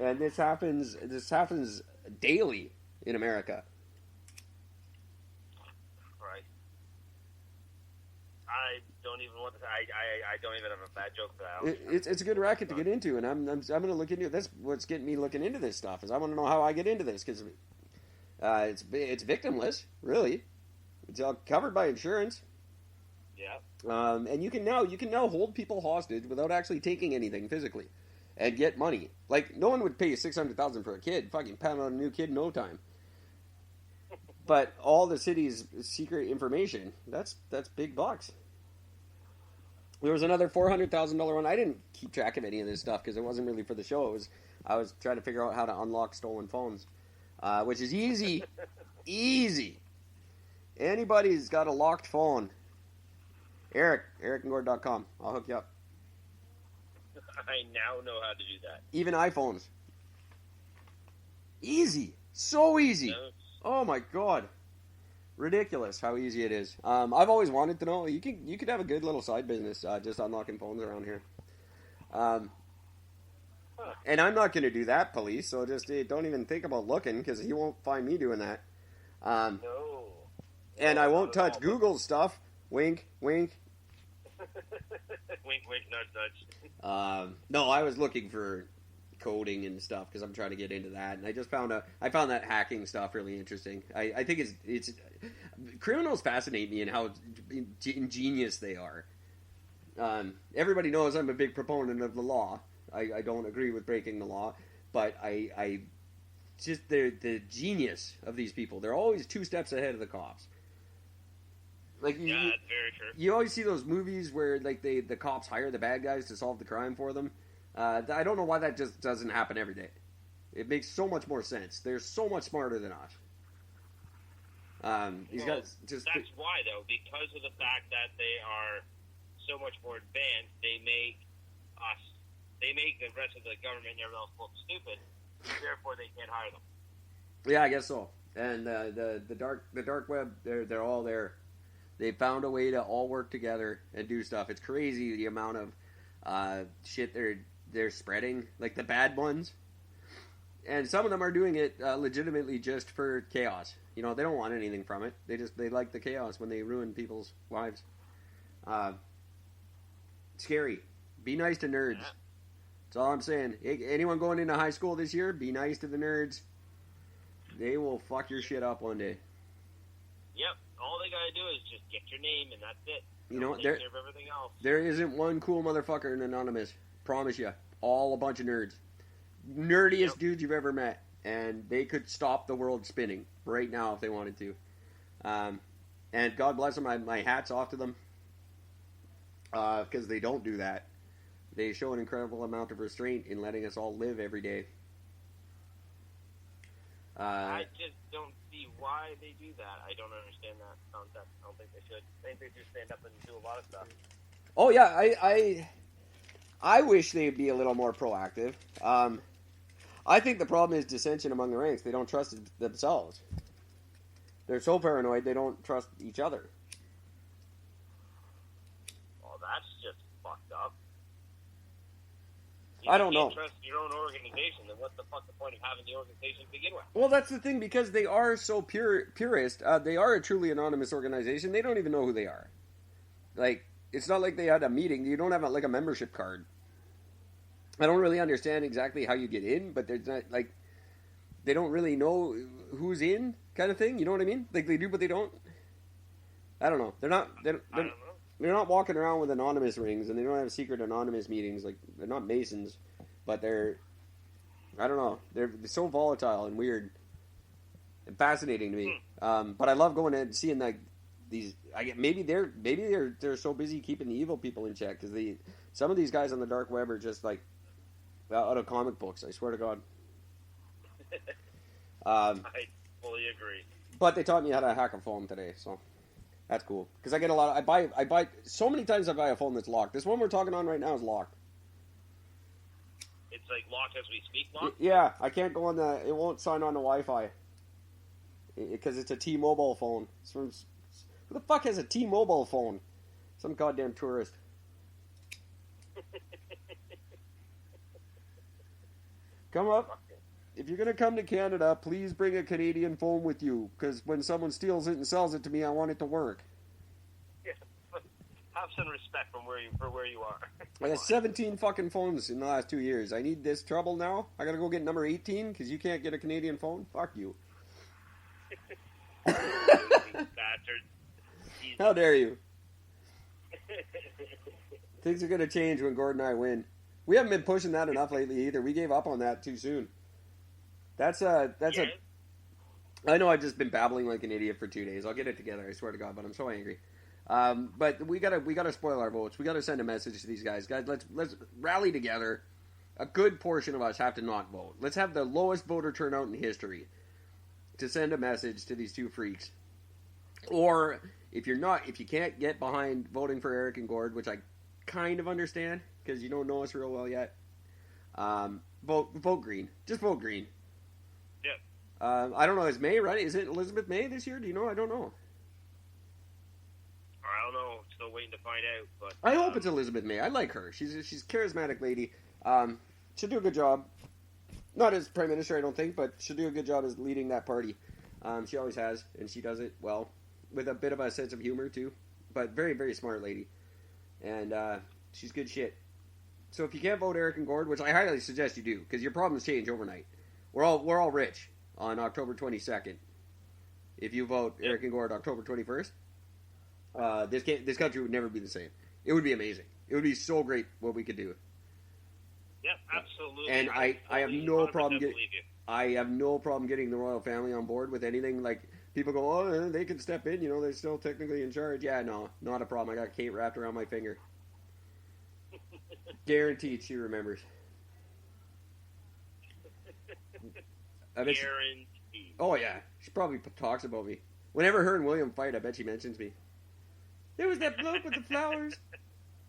And this happens daily in America. Right. I don't even want to. I don't even have a bad joke for that. It's a good racket to get into, and I'm going to look into it. That's what's getting me looking into this stuff. Is I want to know how I get into this because it's victimless, really. It's all covered by insurance. Yeah. And you can now hold people hostage without actually taking anything physically, and get money. Like no one would pay you $600,000 for a kid. Fucking pound on a new kid in no time. But all the city's secret information, that's big bucks. There was another $400,000 one. I didn't keep track of any of this stuff because it wasn't really for the show. I was trying to figure out how to unlock stolen phones, which is easy, easy. Anybody's got a locked phone, ericandgord.com. I'll hook you up. I now know how to do that. Even iPhones. Easy. So easy. No. Oh my god. Ridiculous how easy it is. I've always wanted to know. You could have a good little side business just unlocking phones around here. And I'm not going to do that, police, so just don't even think about looking because you won't find me doing that. No. And I won't touch Google's stuff. Wink, wink. Wink, wink, nudge, nudge. No, I was looking for coding and stuff because I'm trying to get into that, and I just found that hacking stuff really interesting. I think it's criminals fascinate me in how ingenious they are. Everybody knows I'm a big proponent of the law. I don't agree with breaking the law, but I just the genius of these people. They're always 2 steps ahead of the cops. Like yeah, that's very true. You always see those movies where like the cops hire the bad guys to solve the crime for them. I don't know why that just doesn't happen every day. It makes so much more sense. They're so much smarter than us. These guys just... That's why, though, because of the fact that they are so much more advanced, they make the rest of the government and everyone else look stupid. Therefore, they can't hire them. Yeah, I guess so. And the dark web, they're all there. They found a way to all work together and do stuff. It's crazy the amount of shit they're spreading, like the bad ones. And some of them are doing it legitimately just for chaos. You know, they don't want anything from it. They like the chaos when they ruin people's lives. Scary. Be nice to nerds. Yeah. That's all I'm saying. Anyone going into high school this year, be nice to the nerds. They will fuck your shit up one day. Yep. All they gotta do is just get your name, and that's it. You know, take care of everything else. There isn't one cool motherfucker in Anonymous. Promise you. All a bunch of nerds. Nerdiest dudes you've ever met. And they could stop the world spinning right now if they wanted to. And God bless them. My hat's off to them. Because they don't do that. They show an incredible amount of restraint in letting us all live every day. I just don't see why they do that. I don't understand that concept. I don't think they should. I think they just stand up and do a lot of stuff. Oh yeah, I wish they'd be a little more proactive. I think the problem is dissension among the ranks. They don't trust themselves. They're so paranoid they don't trust each other. Well, that's just fucked up. I don't know. If you can't trust your own organization, then what's the fuck the point of having the organization to begin with? Well, that's the thing, because they are so purist. They are a truly anonymous organization. They don't even know who they are. Like, it's not like they had a meeting. You don't have a membership card. I don't really understand exactly how you get in, but there's not, like, they don't really know who's in, kind of thing. You know what I mean? Like, they do, but they don't. I don't know. I don't know. They're not walking around with anonymous rings, and they don't have secret anonymous meetings. Like, they're not Masons, but they're, I don't know. They're so volatile and weird and fascinating to me. But I love going and seeing like these. Maybe they're so busy keeping the evil people in check because some of these guys on the dark web are just like out of comic books. I swear to God. I fully agree. But they taught me how to hack a phone today, so. That's cool. Because I get a lot of... I buy... So many times I buy a phone that's locked. This one we're talking on right now is locked. It's like locked as we speak, locked? Yeah. I can't go on the... It won't sign on to Wi-Fi. Because it's a T-Mobile phone. Who the fuck has a T-Mobile phone? Some goddamn tourist. Come up. If you're going to come to Canada, please bring a Canadian phone with you, because when someone steals it and sells it to me, I want it to work. Yeah, have some respect for where you are. I got 17 fucking phones in the last 2 years. I need this trouble now. I got to go get number 18 because you can't get a Canadian phone? Fuck you. Bastard. How dare you? Things are going to change when Gordon and I win. We haven't been pushing that enough lately either. We gave up on that too soon. I know I've just been babbling like an idiot for 2 days. I'll get it together, I swear to God, but I'm so angry. But we gotta spoil our votes. We gotta send a message to these guys. Guys, let's rally together. A good portion of us have to not vote. Let's have the lowest voter turnout in history to send a message to these two freaks. Or if you can't get behind voting for Eric and Gord, which I kind of understand because you don't know us real well yet, vote green. Just vote green. Yeah. I don't know. Is May right? Is it Elizabeth May this year? Do you know? I don't know. I don't know. Still waiting to find out. But I hope it's Elizabeth May. I like her. She's a charismatic lady. She'll do a good job. Not as prime minister, I don't think, but she'll do a good job as leading that party. She always has, and she does it well with a bit of a sense of humor too. But very, very smart lady, and she's good shit. So if you can't vote Eric and Gord, which I highly suggest you do, because your problems change overnight. We're all rich on October 22nd. If you vote Eric and Gord October 21st, this country would never be the same. It would be amazing. It would be so great what we could do. Yep, absolutely. And I have no problem getting the royal family on board with anything. Like people go, oh, they can step in. You know, they're still technically in charge. Yeah, no, not a problem. I got Kate wrapped around my finger. Guaranteed, she remembers. Guaranteed. Oh yeah, she probably talks about me. Whenever her and William fight, I bet she mentions me. There was that bloke with the flowers.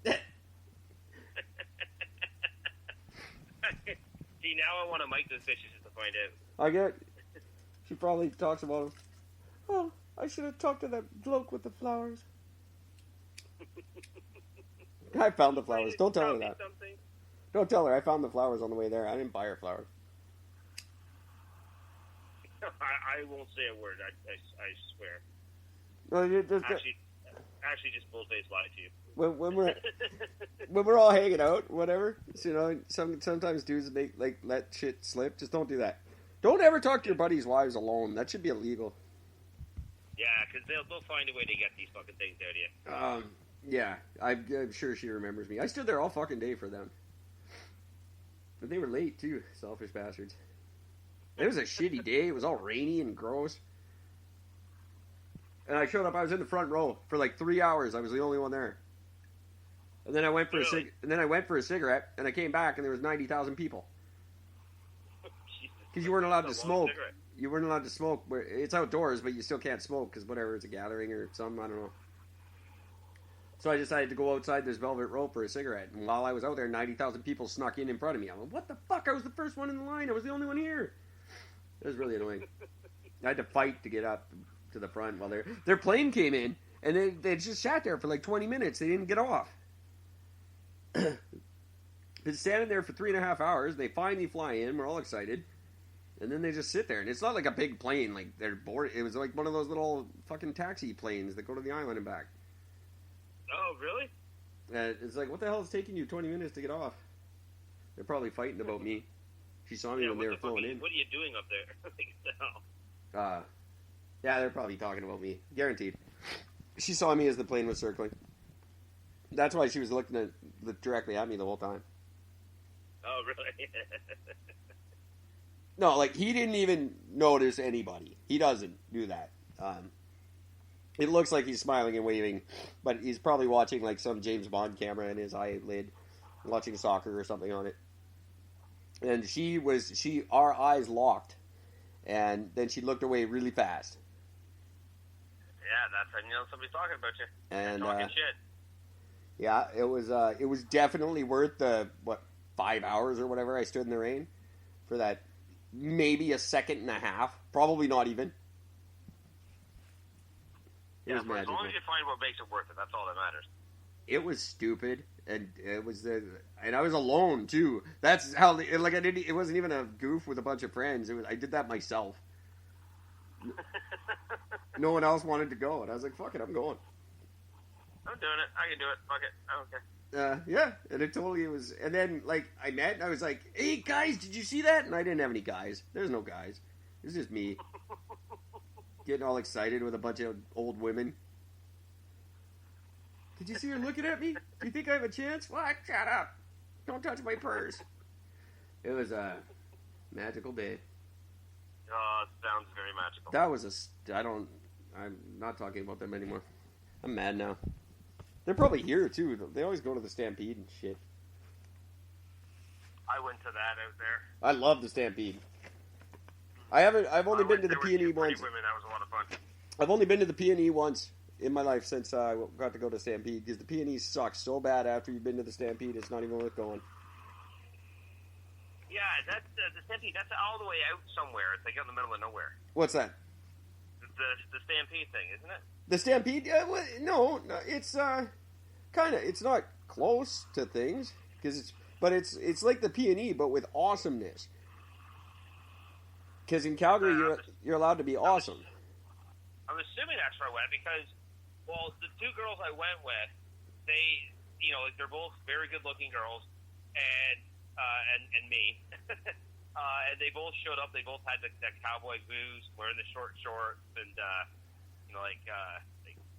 See, now I want to mic this bitch just to find out. She probably talks about him. Oh, I should have talked to that bloke with the flowers. I found the flowers. Don't tell her that. Something? Don't tell her. I found the flowers on the way there. I didn't buy her flowers. I won't say a word. I swear. No, Actually, just bull-face lie to you. When we're all hanging out, whatever. So, you know, sometimes dudes let shit slip. Just don't do that. Don't ever talk to your buddies' wives alone. That should be illegal. Yeah, because they'll find a way to get these fucking things out of you. Yeah, I'm sure she remembers me. I stood there all fucking day for them. But they were late, too. Selfish bastards. It was a shitty day. It was all rainy and gross. And I showed up. I was in the front row for like 3 hours. I was the only one there. And then I went for a cigarette, and I came back, and there was 90,000 people. Because you weren't allowed to smoke. You weren't allowed to smoke. It's outdoors, but you still can't smoke because whatever, it's a gathering or something. I don't know. So I decided to go outside this velvet rope for a cigarette. And while I was out there, 90,000 people snuck in front of me. I'm like, what the fuck? I was the first one in the line. I was the only one here. It was really annoying. I had to fight to get up to the front while their plane came in, and they just sat there for like 20 minutes. They didn't get off. Been standing there for 3.5 hours. They finally fly in. We're all excited. And then they just sit there. And it's not like a big plane. Like, they're bored. It was like one of those little fucking taxi planes that go to the island and back. Oh, really? It's like, what the hell is taking you 20 minutes to get off? They're probably fighting about me. She saw me when they were flowing in. What are you doing up there? Yeah, they're probably talking about me. Guaranteed. She saw me as the plane was circling. That's why she was looking directly at me the whole time. Oh, really? No, like, he didn't even notice anybody. He doesn't do that. It looks like he's smiling and waving, but he's probably watching, like, some James Bond camera in his eyelid, watching soccer or something on it. And our eyes locked, and then she looked away really fast. Yeah, that's when you know somebody's talking about you. And talking shit. Yeah, it was definitely worth the 5 hours or whatever I stood in the rain for that. Maybe a second and a half, probably not even. Yeah, as long as you find what makes it worth it, that's all that matters. It was stupid, and I was alone too. That's how like I didn't. It wasn't even a goof with a bunch of friends. I did that myself. No one else wanted to go, and I was like, "Fuck it, I'm going." I'm doing it. I can do it. Fuck it. I don't care. Yeah, and it totally was. And then like I met, and I was like, "Hey guys, did you see that?" And I didn't have any guys. There's no guys. It was just me getting all excited with a bunch of old women. Did you see her looking at me? Do you think I have a chance? What? Shut up! Don't touch my purse. It was a magical day. Oh, it sounds very magical. That was I'm not talking about them anymore. I'm mad now. They're probably here too. They always go to the Stampede and shit. I went to that out there. I love the Stampede. I've only been to the P&E once. Women, that was a lot of fun. I've only been to the P&E once in my life since I got to go to Stampede, because the P&E sucks so bad after you've been to the Stampede, it's not even worth going. Yeah, that's the Stampede. That's all the way out somewhere. It's like out in the middle of nowhere. What's that? The Stampede thing, isn't it? The Stampede? No, it's kind of. It's not close to things but it's like the P&E, but with awesomeness. Because in Calgary, you're allowed to be awesome. I'm assuming that's where I went because, well, the two girls I went with, they, they're both very good-looking girls, and me, and they both showed up. They both had the cowboy boots, wearing the short shorts, and like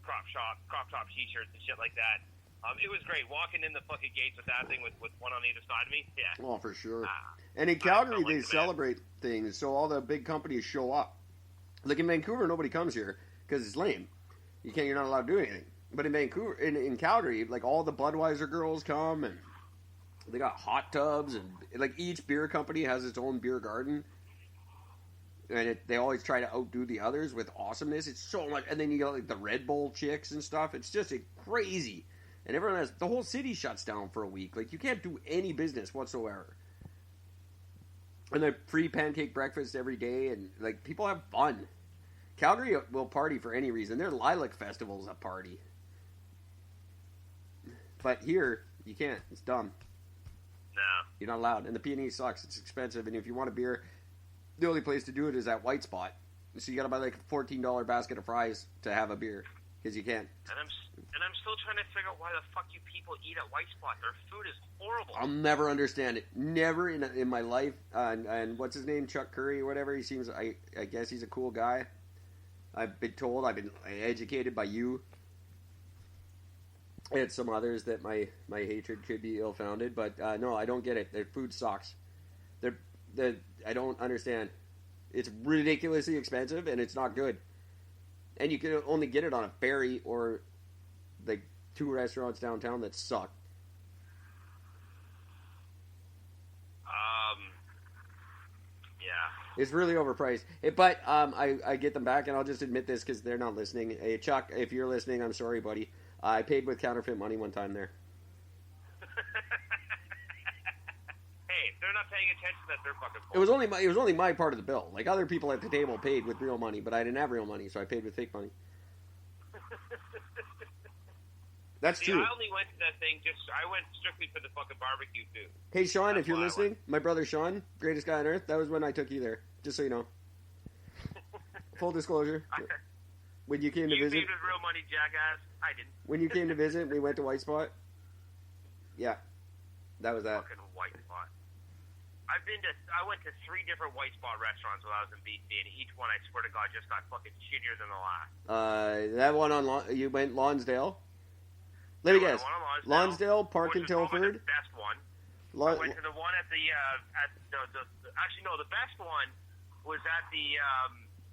crop top t-shirts and shit like that. It was great walking in the fucking gates with that thing with one on either side of me. Yeah. Oh, for sure. And in Calgary, they celebrate things, so all the big companies show up. Like in Vancouver, nobody comes here because it's lame. You're not allowed to do anything. But in Vancouver, in Calgary, like all the Budweiser girls come, and they got hot tubs, and like each beer company has its own beer garden, and they always try to outdo the others with awesomeness. It's so much, and then you got like the Red Bull chicks and stuff. It's just crazy. And the whole city shuts down for a week. Like, you can't do any business whatsoever. And they free pancake breakfast every day, and, like, people have fun. Calgary will party for any reason. Their Lilac Festival's a party. But here, you can't. It's dumb. No. You're not allowed. And the P&E sucks. It's expensive, and if you want a beer, the only place to do it is at White Spot. So you gotta buy, like, a $14 basket of fries to have a beer. Because you can't. And I'm still trying to figure out why the fuck you people eat at White Spot. Their food is horrible. I'll never understand it. Never in my life. And what's his name? Chuck Curry or whatever. He seems. I guess he's a cool guy. I've been told. I've been educated by you. And some others that my hatred could be ill-founded. But no, I don't get it. Their food sucks. I don't understand. It's ridiculously expensive and it's not good. And you can only get it on a ferry or like 2 restaurants downtown that suck. Yeah. It's really overpriced. But I get them back, and I'll just admit this because they're not listening. Hey, Chuck, if you're listening, I'm sorry, buddy. I paid with counterfeit money one time there. Hey, if they're not paying attention, that's their fucking fault. It was only my part of the bill. Like, other people at the table paid with real money, but I didn't have real money, so I paid with fake money. That's true. I only went to that thing I went strictly for the fucking barbecue food. Hey, Sean, if you're listening, my brother Sean, greatest guy on earth, that was when I took you there. Just so you know. Full disclosure. When you came to visit. You paid with real money, jackass. I didn't. When you came to visit, we went to White Spot. Yeah. That was that. Fucking White Spot. I went to 3 different White Spot restaurants while I was in BC, and each one, I swear to God, just got fucking shittier than the last. That one you went Lonsdale. Let me guess. Lonsdale, Park and Tilford. The best one. I went to the one at the actually no, the best one was at the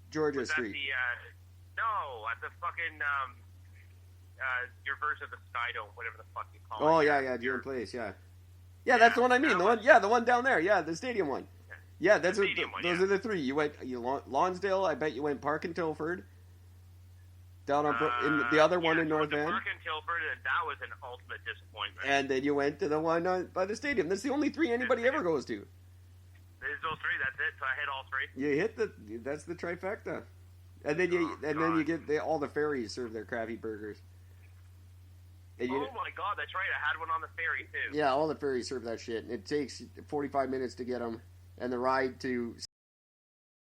Georgia Street. At the fucking your version of the Sky Dome, whatever the fuck you call it. Oh yeah, your place, yeah. Yeah, that's the one I mean. The one down there. Yeah, the stadium one. Yeah, those are the 3. You went Lonsdale. I bet you went Park and Tilford. Down on in the other one in North End. Park and Tilford, and that was an ultimate disappointment. And then you went to the one by the stadium. That's the only 3 anybody ever goes to. There's those 3. That's it. So I hit all 3. You hit that's the trifecta. And then you get all the ferries serve their crappy burgers. And oh my god, that's right. I had one on the ferry too. Yeah, all the ferries serve that shit, and it takes 45 minutes to get them, and the ride to